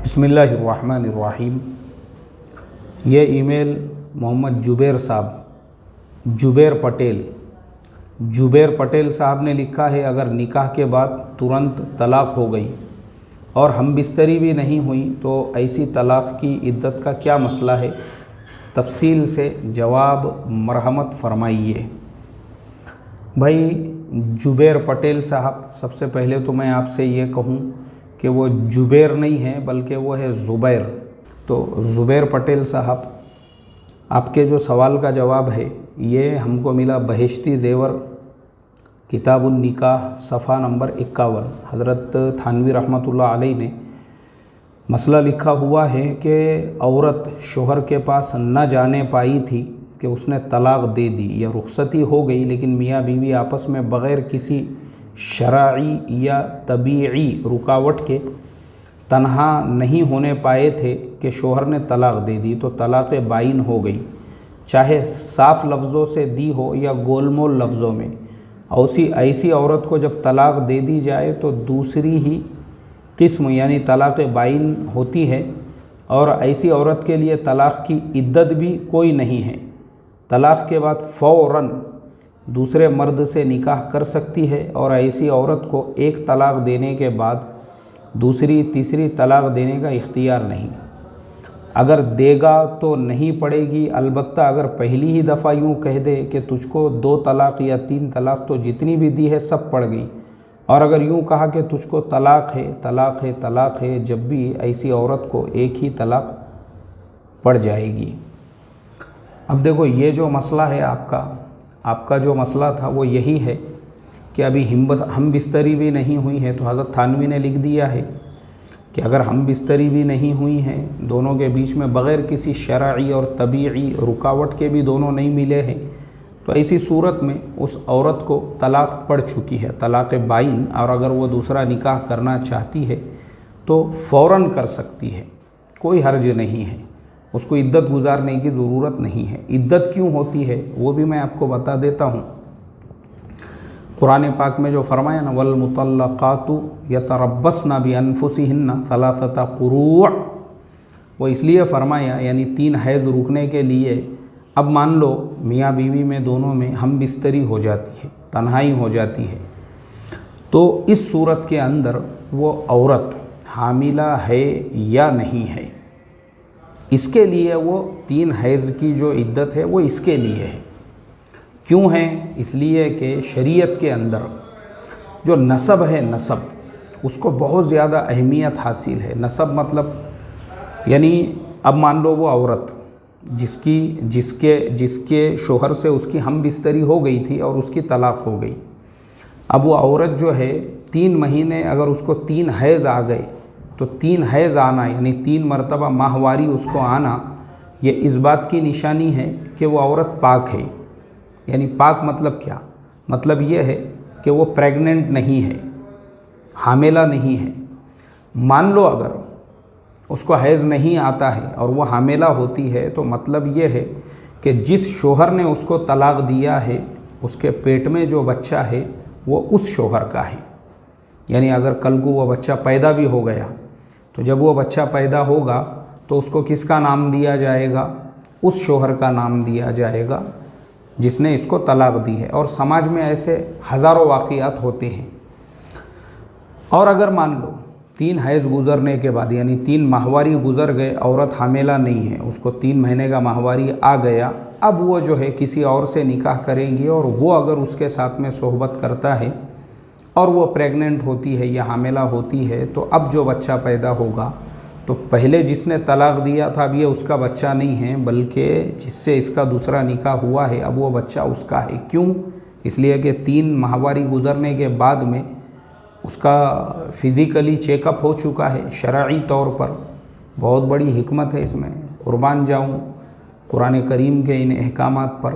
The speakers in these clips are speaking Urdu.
بسم اللہ الرحمن الرحیم۔ یہ ای میل محمد جبیر صاحب جبیر پٹیل صاحب نے لکھا ہے، اگر نکاح کے بعد ترنت طلاق ہو گئی اور ہم بستری بھی نہیں ہوئی تو ایسی طلاق کی عدت کا کیا مسئلہ ہے؟ تفصیل سے جواب مرحمت فرمائیے۔ بھائی جبیر پٹیل صاحب، سب سے پہلے تو میں آپ سے یہ کہوں کہ وہ جبیر نہیں ہے بلکہ وہ ہے زبیر۔ تو زبیر پٹیل صاحب، آپ کے جو سوال کا جواب ہے یہ ہم کو ملا بہشتی زیور کتاب النکاح صفحہ نمبر 51۔ حضرت تھانوی رحمۃ اللہ علیہ نے مسئلہ لکھا ہوا ہے کہ عورت شوہر کے پاس نہ جانے پائی تھی کہ اس نے طلاق دے دی یا رخصتی ہو گئی، لیکن میاں بیوی آپس میں بغیر کسی شرعی یا طبیعی رکاوٹ کے تنہا نہیں ہونے پائے تھے کہ شوہر نے طلاق دے دی، تو طلاق بائن ہو گئی، چاہے صاف لفظوں سے دی ہو یا گول مول لفظوں میں۔ ایسی عورت کو جب طلاق دے دی جائے تو دوسری ہی قسم یعنی طلاق بائن ہوتی ہے، اور ایسی عورت کے لیے طلاق کی عدت بھی کوئی نہیں ہے۔ طلاق کے بعد فوراً دوسرے مرد سے نکاح کر سکتی ہے، اور ایسی عورت کو ایک طلاق دینے کے بعد دوسری تیسری طلاق دینے کا اختیار نہیں۔ اگر دے گا تو نہیں پڑے گی، البتہ اگر پہلی ہی دفعہ یوں کہہ دے کہ تجھ کو 2 طلاق یا 3 طلاق تو جتنی بھی دی ہے سب پڑ گئی، اور اگر یوں کہا کہ تجھ کو طلاق ہے، جب بھی ایسی عورت کو ایک ہی طلاق پڑ جائے گی۔ اب دیکھو، یہ جو مسئلہ ہے آپ کا جو مسئلہ تھا وہ یہی ہے کہ ابھی ہم بستری بھی نہیں ہوئی ہے، تو حضرت تھانوی نے لکھ دیا ہے کہ اگر ہم بستری بھی نہیں ہوئی ہیں، دونوں کے بیچ میں بغیر کسی شرعی اور طبیعی رکاوٹ کے بھی دونوں نہیں ملے ہیں، تو ایسی صورت میں اس عورت کو طلاق پڑ چکی ہے، طلاق بائن، اور اگر وہ دوسرا نکاح کرنا چاہتی ہے تو فوراً کر سکتی ہے، کوئی حرج نہیں ہے، اس کو عدت گزارنے کی ضرورت نہیں ہے۔ عدت کیوں ہوتی ہے وہ بھی میں آپ کو بتا دیتا ہوں۔ قرآن پاک میں جو فرمایا نا، والمطلقات یتربصن بانفسہن ثلاثۃ قروء، وہ اس لیے فرمایا یعنی 3 حیض رکنے کے لیے۔ اب مان لو میاں بیوی میں دونوں میں ہم بستری ہو جاتی ہے، تنہائی ہو جاتی ہے، تو اس صورت کے اندر وہ عورت حاملہ ہے یا نہیں ہے، اس کے لیے وہ 3 حیض کی جو عدت ہے وہ اس کے لیے ہے۔ کیوں ہے؟ اس لیے کہ شریعت کے اندر جو نسب ہے، اس کو بہت زیادہ اہمیت حاصل ہے۔ نسب مطلب یعنی اب مان لو وہ عورت جس کے شوہر سے اس کی ہم بستری ہو گئی تھی اور اس کی طلاق ہو گئی، اب وہ عورت جو ہے 3 مہینے اگر اس کو 3 حیض آ گئے تو 3 حیض آنا یعنی 3 مرتبہ ماہواری اس کو آنا، یہ اس بات کی نشانی ہے کہ وہ عورت پاک ہے۔ یعنی پاک مطلب کیا؟ مطلب یہ ہے کہ وہ پریگننٹ نہیں ہے، حاملہ نہیں ہے۔ مان لو اگر اس کو حیض نہیں آتا ہے اور وہ حاملہ ہوتی ہے، تو مطلب یہ ہے کہ جس شوہر نے اس کو طلاق دیا ہے اس کے پیٹ میں جو بچہ ہے وہ اس شوہر کا ہے۔ یعنی اگر کل کو وہ بچہ پیدا بھی ہو گیا تو جب وہ بچہ پیدا ہوگا تو اس کو کس کا نام دیا جائے گا؟ اس شوہر کا نام دیا جائے گا جس نے اس کو طلاق دی ہے۔ اور سماج میں ایسے ہزاروں واقعات ہوتے ہیں۔ اور اگر مان لو 3 حیض گزرنے کے بعد یعنی 3 ماہواری گزر گئے، عورت حاملہ نہیں ہے، اس کو 3 مہینے کا ماہواری آ گیا، اب وہ جو ہے کسی اور سے نکاح کریں گی، اور وہ اگر اس کے ساتھ میں صحبت کرتا ہے اور وہ پریگننٹ ہوتی ہے یا حاملہ ہوتی ہے، تو اب جو بچہ پیدا ہوگا تو پہلے جس نے طلاق دیا تھا اب یہ اس کا بچہ نہیں ہے، بلکہ جس سے اس کا دوسرا نکاح ہوا ہے اب وہ بچہ اس کا ہے۔ کیوں؟ اس لیے کہ 3 ماہواری گزرنے کے بعد میں اس کا فزیکلی چیک اپ ہو چکا ہے شرعی طور پر۔ بہت بڑی حکمت ہے اس میں، قربان جاؤں قرآن کریم کے ان احکامات پر۔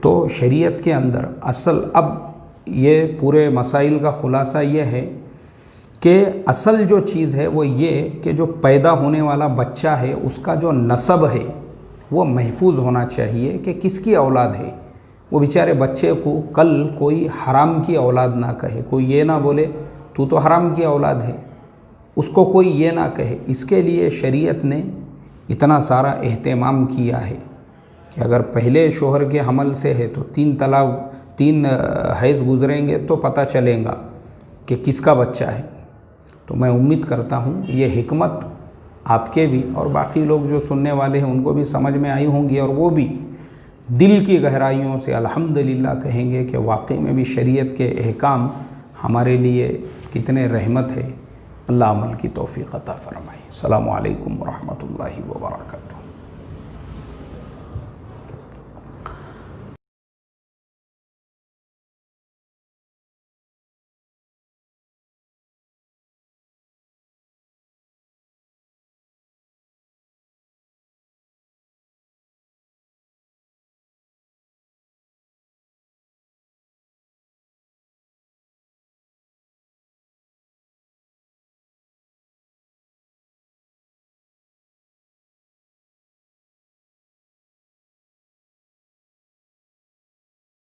تو شریعت کے اندر اصل اب یہ پورے مسائل کا خلاصہ یہ ہے کہ اصل جو چیز ہے وہ یہ کہ جو پیدا ہونے والا بچہ ہے اس کا جو نسب ہے وہ محفوظ ہونا چاہیے کہ کس کی اولاد ہے۔ وہ بیچارے بچے کو کل کوئی حرام کی اولاد نہ کہے، کوئی یہ نہ بولے تو حرام کی اولاد ہے، اس کو کوئی یہ نہ کہے۔ اس کے لیے شریعت نے اتنا سارا اہتمام کیا ہے کہ اگر پہلے شوہر کے حمل سے ہے تو 3 حیض گزریں گے تو پتہ چلے گا کہ کس کا بچہ ہے۔ تو میں امید کرتا ہوں یہ حکمت آپ کے بھی اور باقی لوگ جو سننے والے ہیں ان کو بھی سمجھ میں آئی ہوں گی، اور وہ بھی دل کی گہرائیوں سے الحمدللہ کہیں گے کہ واقعی میں بھی شریعت کے احکام ہمارے لیے کتنے رحمت ہے۔ اللہ عمل کی توفیق عطا فرمائے۔ السلام علیکم ورحمۃ اللہ وبرکاتہ۔